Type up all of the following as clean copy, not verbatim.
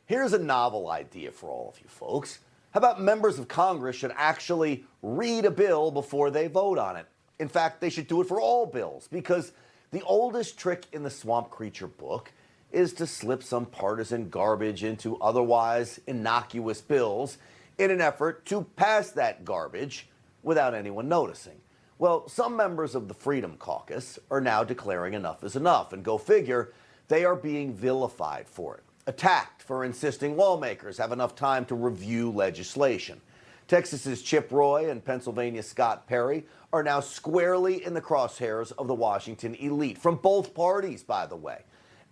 Here's a novel idea for all of you folks. How about members of Congress should actually read a bill before they vote on it? In fact, they should do it for all bills, because the oldest trick in the Swamp Creature book is to slip some partisan garbage into otherwise innocuous bills in an effort to pass that garbage without anyone noticing. Well, some members of the Freedom Caucus are now declaring enough is enough, and go figure, they are being vilified for it, attacked for insisting lawmakers have enough time to review legislation. Texas's Chip Roy and Pennsylvania's Scott Perry are now squarely in the crosshairs of the Washington elite, from both parties, by the way,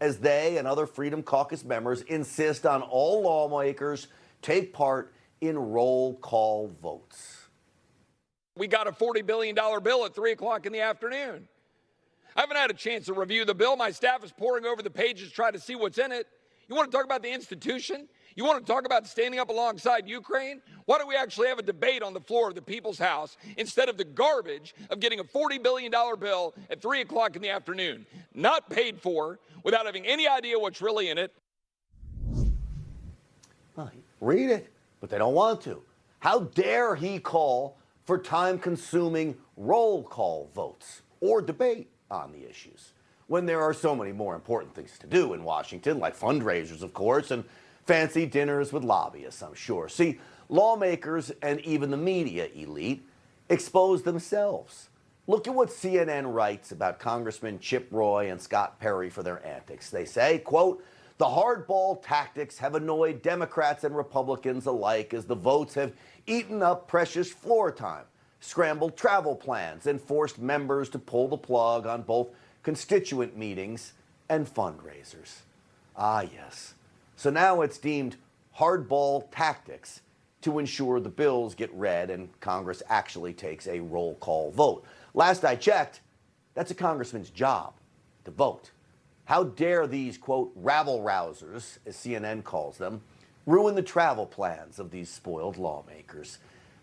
as they and other Freedom Caucus members insist on all lawmakers take part in roll call votes. We got a $40 billion bill at 3 o'clock in the afternoon. I haven't had a chance to review the bill. My staff is poring over the pages trying to see what's in it. You want to talk about the institution? You want to talk about standing up alongside Ukraine? Why don't we actually have a debate on the floor of the People's House instead of the garbage of getting a $40 billion bill at 3 o'clock in the afternoon, not paid for, without having any idea what's really in it? Well, read it, but they don't want to. How dare he call for time-consuming roll call votes or debate on the issues, when there are so many more important things to do in Washington, like fundraisers, of course, and fancy dinners with lobbyists, I'm sure. See, lawmakers and even the media elite expose themselves. Look at what CNN writes about Congressman Chip Roy and Scott Perry for their antics. They say, quote, "The hardball tactics have annoyed Democrats and Republicans alike as the votes have eaten up precious floor time, scrambled travel plans, and forced members to pull the plug on both constituent meetings and fundraisers." Ah, yes. So now it's deemed hardball tactics to ensure the bills get read and Congress actually takes a roll call vote. Last I checked, that's a congressman's job, to vote. How dare these, quote, rabble-rousers, as CNN calls them, ruin the travel plans of these spoiled lawmakers?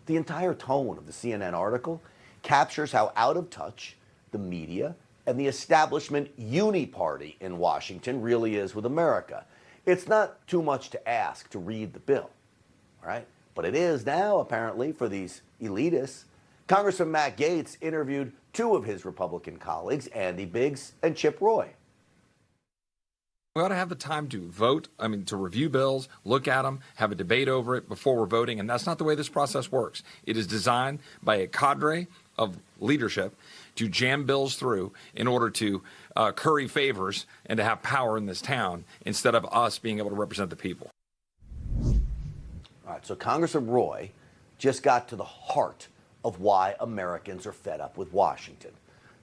The entire tone of the CNN article captures how out of touch the media and the establishment uni-party in Washington really is with America. It's not too much to ask to read the bill, all right? But it is now, apparently, for these elitists. Congressman Matt Gaetz interviewed two of his Republican colleagues, Andy Biggs and Chip Roy. We ought to have the time to vote, to review bills, look at them, have a debate over it before we're voting, and that's not the way this process works. It is designed by a cadre of leadership to jam bills through in order to curry favors and to have power in this town instead of us being able to represent the people. All right, so Congressman Roy just got to the heart of why Americans are fed up with Washington.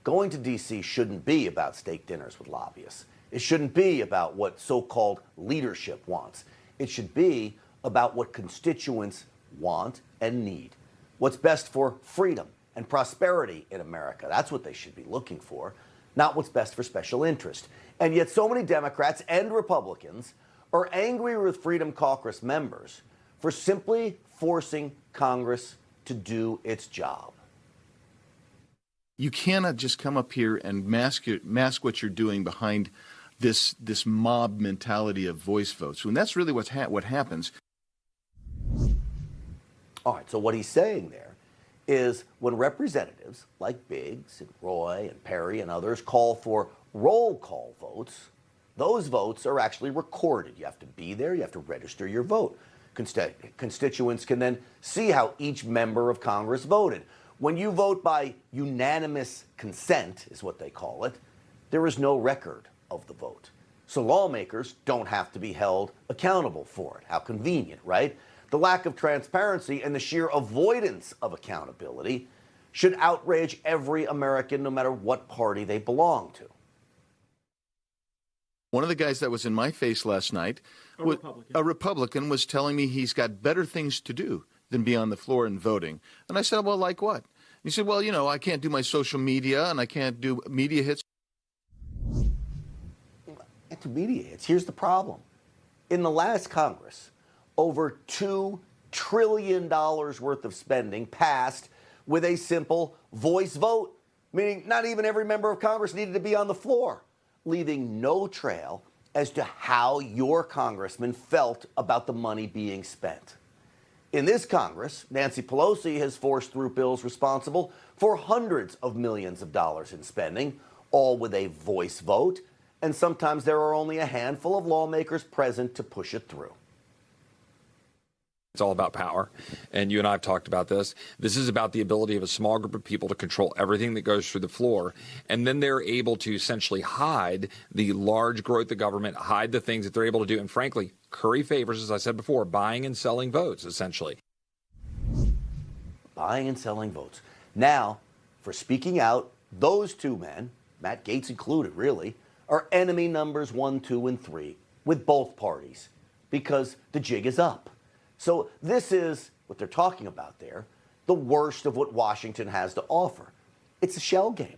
Going to D.C. shouldn't be about steak dinners with lobbyists. It shouldn't be about what so-called leadership wants. It should be about what constituents want and need. What's best for freedom and prosperity in America. That's what they should be looking for, not what's best for special interest. And yet so many Democrats and Republicans are angry with Freedom Caucus members for simply forcing Congress to do its job. You cannot just come up here and mask what you're doing behind this mob mentality of voice votes, when that's really what happens. All right, so what he's saying there is when representatives like Biggs and Roy and Perry and others call for roll call votes, those votes are actually recorded. You have to be there, you have to register your vote. Constituents can then see how each member of Congress voted. When you vote by unanimous consent, is what they call it, there is no record of the vote. So lawmakers don't have to be held accountable for it. How convenient, right? The lack of transparency and the sheer avoidance of accountability should outrage every American, no matter what party they belong to. One of the guys that was in my face last night, a Republican, was telling me he's got better things to do than be on the floor and voting. And I said, well, like what? He said, well, I can't do my social media and I can't do media hits. And to media hits, here's the problem. In the last Congress, over $2 trillion worth of spending passed with a simple voice vote, meaning not even every member of Congress needed to be on the floor, leaving no trail as to how your congressman felt about the money being spent. In this Congress, Nancy Pelosi has forced through bills responsible for hundreds of millions of dollars in spending, all with a voice vote, and sometimes there are only a handful of lawmakers present to push it through. It's all about power. And you and I have talked about this. This is about the ability of a small group of people to control everything that goes through the floor. And then they're able to essentially hide the large growth of government, hide the things that they're able to do. And frankly, curry favors, as I said before, buying and selling votes, essentially. Buying and selling votes. Now, for speaking out, those two men, Matt Gaetz included really, are enemy numbers 1, 2, and 3 with both parties because the jig is up. So this is what they're talking about there, the worst of what Washington has to offer. It's a shell game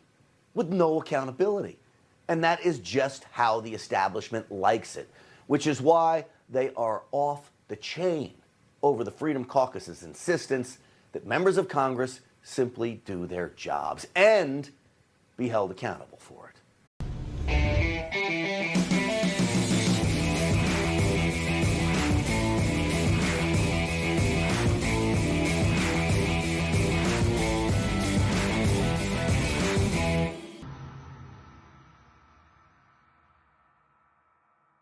with no accountability. And that is just how the establishment likes it, which is why they are off the chain over the Freedom Caucus's insistence that members of Congress simply do their jobs and be held accountable for it.